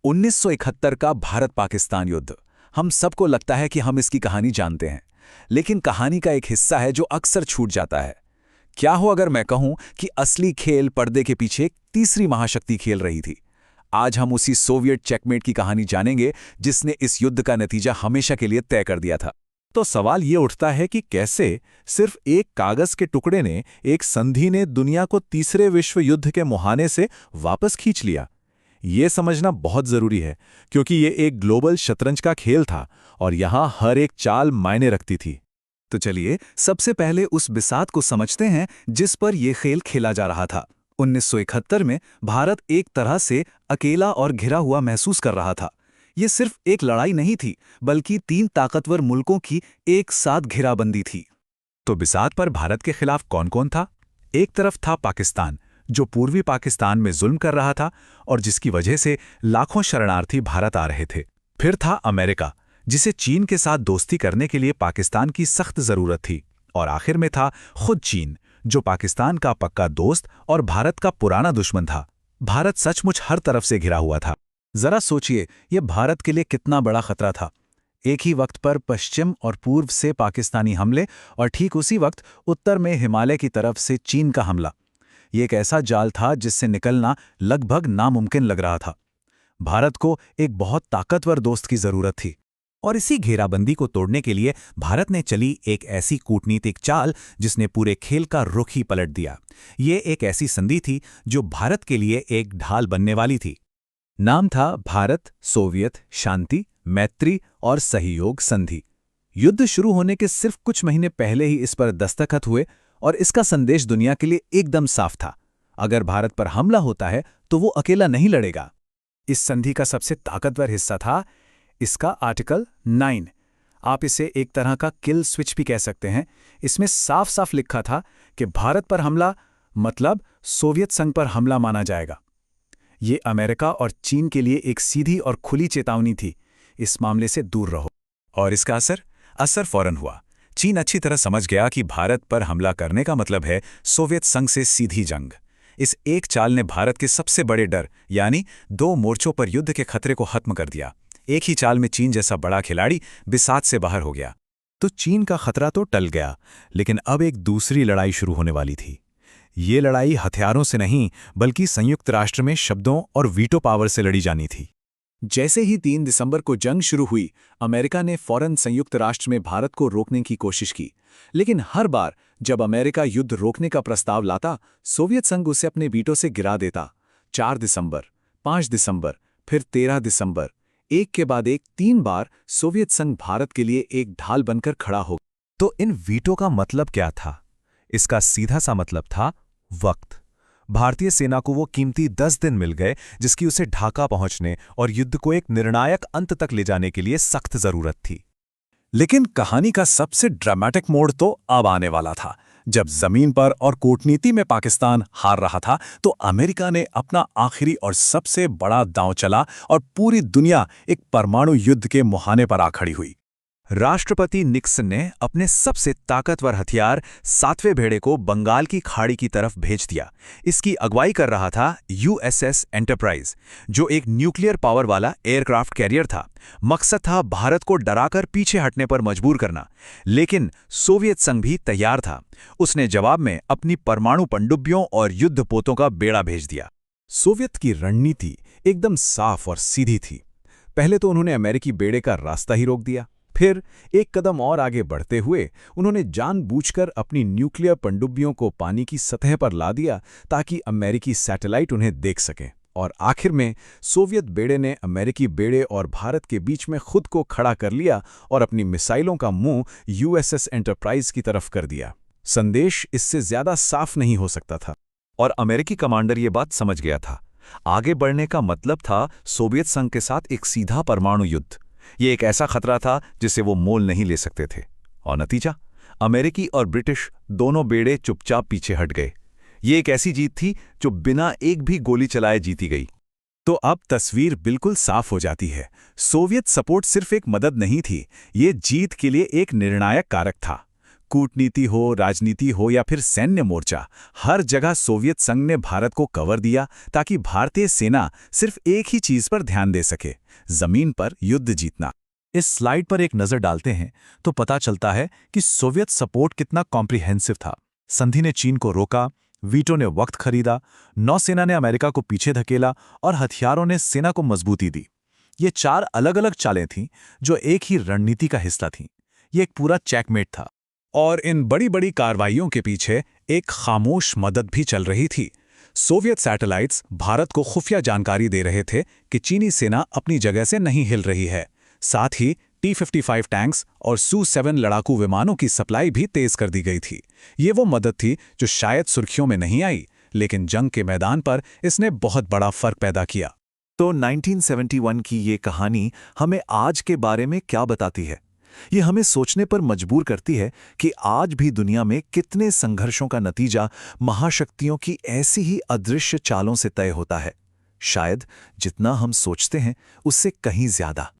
1971 का भारत पाकिस्तान युद्ध। हम सबको लगता है कि हम इसकी कहानी जानते हैं, लेकिन कहानी का एक हिस्सा है जो अक्सर छूट जाता है। क्या हो अगर मैं कहूं कि असली खेल पर्दे के पीछे एक तीसरी महाशक्ति खेल रही थी। आज हम उसी सोवियत चेकमेट की कहानी जानेंगे जिसने इस युद्ध का नतीजा हमेशा के लिए तय कर दिया था। तो सवाल ये उठता है कि कैसे सिर्फ एक कागज के टुकड़े ने, एक संधि ने दुनिया को तीसरे विश्व युद्ध के मुहाने से वापस खींच लिया। ये समझना बहुत जरूरी है, क्योंकि ये एक ग्लोबल शतरंज का खेल था और यहाँ हर एक चाल मायने रखती थी। तो चलिए सबसे पहले उस बिसात को समझते हैं जिस पर यह खेल खेला जा रहा था। 1971 में भारत एक तरह से अकेला और घिरा हुआ महसूस कर रहा था। ये सिर्फ एक लड़ाई नहीं थी, बल्कि तीन ताकतवर मुल्कों की एक साथ घेराबंदी थी। तो बिसात पर भारत के खिलाफ कौन कौन था? एक तरफ था पाकिस्तान, जो पूर्वी पाकिस्तान में जुल्म कर रहा था और जिसकी वजह से लाखों शरणार्थी भारत आ रहे थे। फिर था अमेरिका, जिसे चीन के साथ दोस्ती करने के लिए पाकिस्तान की सख्त जरूरत थी। और आखिर में था खुद चीन, जो पाकिस्तान का पक्का दोस्त और भारत का पुराना दुश्मन था। भारत सचमुच हर तरफ से घिरा हुआ था। जरा सोचिए, यह भारत के लिए कितना बड़ा खतरा था। एक ही वक्त पर पश्चिम और पूर्व से पाकिस्तानी हमले और ठीक उसी वक्त उत्तर में हिमालय की तरफ से चीन का हमला। ये एक ऐसा जाल था जिससे निकलना लगभग नामुमकिन लग रहा था। भारत को एक बहुत ताकतवर दोस्त की जरूरत थी। और इसी घेराबंदी को तोड़ने के लिए भारत ने चली एक ऐसी कूटनीतिक चाल जिसने पूरे खेल का रुख ही पलट दिया। ये एक ऐसी संधि थी जो भारत के लिए एक ढाल बनने वाली थी। नाम था भारत सोवियत शांति मैत्री और सहयोग संधि। युद्ध शुरू होने के सिर्फ कुछ महीने पहले ही इस पर दस्तखत हुए और इसका संदेश दुनिया के लिए एकदम साफ था। अगर भारत पर हमला होता है तो वो अकेला नहीं लड़ेगा। इस संधि का सबसे ताकतवर हिस्सा था इसका आर्टिकल 9। आप इसे एक तरह का किल स्विच भी कह सकते हैं। इसमें साफ साफ लिखा था कि भारत पर हमला मतलब सोवियत संघ पर हमला माना जाएगा। ये अमेरिका और चीन के लिए एक सीधी और खुली चेतावनी थी, इस मामले से दूर रहो। और इसका असर फौरन हुआ। चीन अच्छी तरह समझ गया कि भारत पर हमला करने का मतलब है सोवियत संघ से सीधी जंग। इस एक चाल ने भारत के सबसे बड़े डर यानी दो मोर्चों पर युद्ध के खतरे को खत्म कर दिया। एक ही चाल में चीन जैसा बड़ा खिलाड़ी बिसात से बाहर हो गया। तो चीन का खतरा तो टल गया, लेकिन अब एक दूसरी लड़ाई शुरू होने वाली थी। ये लड़ाई हथियारों से नहीं, बल्कि संयुक्त राष्ट्र में शब्दों और वीटो पावर से लड़ी जानी थी। जैसे ही 3 दिसंबर को जंग शुरू हुई, अमेरिका ने फौरन संयुक्त राष्ट्र में भारत को रोकने की कोशिश की। लेकिन हर बार जब अमेरिका युद्ध रोकने का प्रस्ताव लाता, सोवियत संघ उसे अपने वीटो से गिरा देता। 4 दिसंबर, 5 दिसंबर, फिर 13 दिसंबर, एक के बाद एक 3 बार सोवियत संघ भारत के लिए एक ढाल बनकर खड़ा हो। तो इन वीटो का मतलब क्या था? इसका सीधा सा मतलब था वक्त। भारतीय सेना को वो कीमती 10 दिन मिल गए जिसकी उसे ढाका पहुंचने और युद्ध को एक निर्णायक अंत तक ले जाने के लिए सख्त जरूरत थी। लेकिन कहानी का सबसे ड्रामेटिक मोड़ तो अब आने वाला था। जब जमीन पर और कूटनीति में पाकिस्तान हार रहा था, तो अमेरिका ने अपना आखिरी और सबसे बड़ा दांव चला और पूरी दुनिया एक परमाणु युद्ध के मुहाने पर आ खड़ी हुई। राष्ट्रपति निक्सन ने अपने सबसे ताकतवर हथियार 7वें बेड़े को बंगाल की खाड़ी की तरफ भेज दिया। इसकी अगुवाई कर रहा था यूएसएस एंटरप्राइज, जो एक न्यूक्लियर पावर वाला एयरक्राफ्ट कैरियर था। मकसद था भारत को डराकर पीछे हटने पर मजबूर करना। लेकिन सोवियत संघ भी तैयार था। उसने जवाब में अपनी परमाणु पनडुब्बियों और युद्धपोतों का बेड़ा भेज दिया। सोवियत की रणनीति एकदम साफ और सीधी थी। पहले तो उन्होंने अमेरिकी बेड़े का रास्ता ही रोक दिया। फिर एक कदम और आगे बढ़ते हुए उन्होंने जानबूझकर अपनी न्यूक्लियर पनडुब्बियों को पानी की सतह पर ला दिया ताकि अमेरिकी सैटेलाइट उन्हें देख सकें। और आखिर में सोवियत बेड़े ने अमेरिकी बेड़े और भारत के बीच में खुद को खड़ा कर लिया और अपनी मिसाइलों का मुंह यूएसएस एंटरप्राइज की तरफ कर दिया। संदेश इससे ज्यादा साफ नहीं हो सकता था। और अमेरिकी कमांडर ये बात समझ गया था। आगे बढ़ने का मतलब था सोवियत संघ के साथ एक सीधा परमाणु युद्ध। ये एक ऐसा खतरा था जिसे वो मोल नहीं ले सकते थे। और नतीजा, अमेरिकी और ब्रिटिश दोनों बेड़े चुपचाप पीछे हट गए। ये एक ऐसी जीत थी जो बिना एक भी गोली चलाए जीती गई। तो अब तस्वीर बिल्कुल साफ हो जाती है। सोवियत सपोर्ट सिर्फ एक मदद नहीं थी, ये जीत के लिए एक निर्णायक कारक था। कूटनीति हो, राजनीति हो या फिर सैन्य मोर्चा, हर जगह सोवियत संघ ने भारत को कवर दिया ताकि भारतीय सेना सिर्फ एक ही चीज पर ध्यान दे सके, जमीन पर युद्ध जीतना। इस स्लाइड पर एक नजर डालते हैं तो पता चलता है कि सोवियत सपोर्ट कितना कॉम्प्रिहेंसिव था। संधि ने चीन को रोका, वीटो ने वक्त खरीदा, नौसेना ने अमेरिका को पीछे धकेला और हथियारों ने सेना को मजबूती दी। ये 4 अलग अलग चालें थीं जो एक ही रणनीति का हिस्सा थीं। ये एक पूरा चेकमेट था। और इन बड़ी बड़ी कार्रवाइयों के पीछे एक खामोश मदद भी चल रही थी। सोवियत सैटेलाइट्स भारत को खुफिया जानकारी दे रहे थे कि चीनी सेना अपनी जगह से नहीं हिल रही है। साथ ही T-55 टैंक्स और Su-7 लड़ाकू विमानों की सप्लाई भी तेज कर दी गई थी। ये वो मदद थी जो शायद सुर्खियों में नहीं आई, लेकिन जंग के मैदान पर इसने बहुत बड़ा फर्क पैदा किया। तो 1971 की ये कहानी हमें आज के बारे में क्या बताती है? ये हमें सोचने पर मजबूर करती है कि आज भी दुनिया में कितने संघर्षों का नतीजा महाशक्तियों की ऐसी ही अदृश्य चालों से तय होता है। शायद जितना हम सोचते हैं उससे कहीं ज्यादा।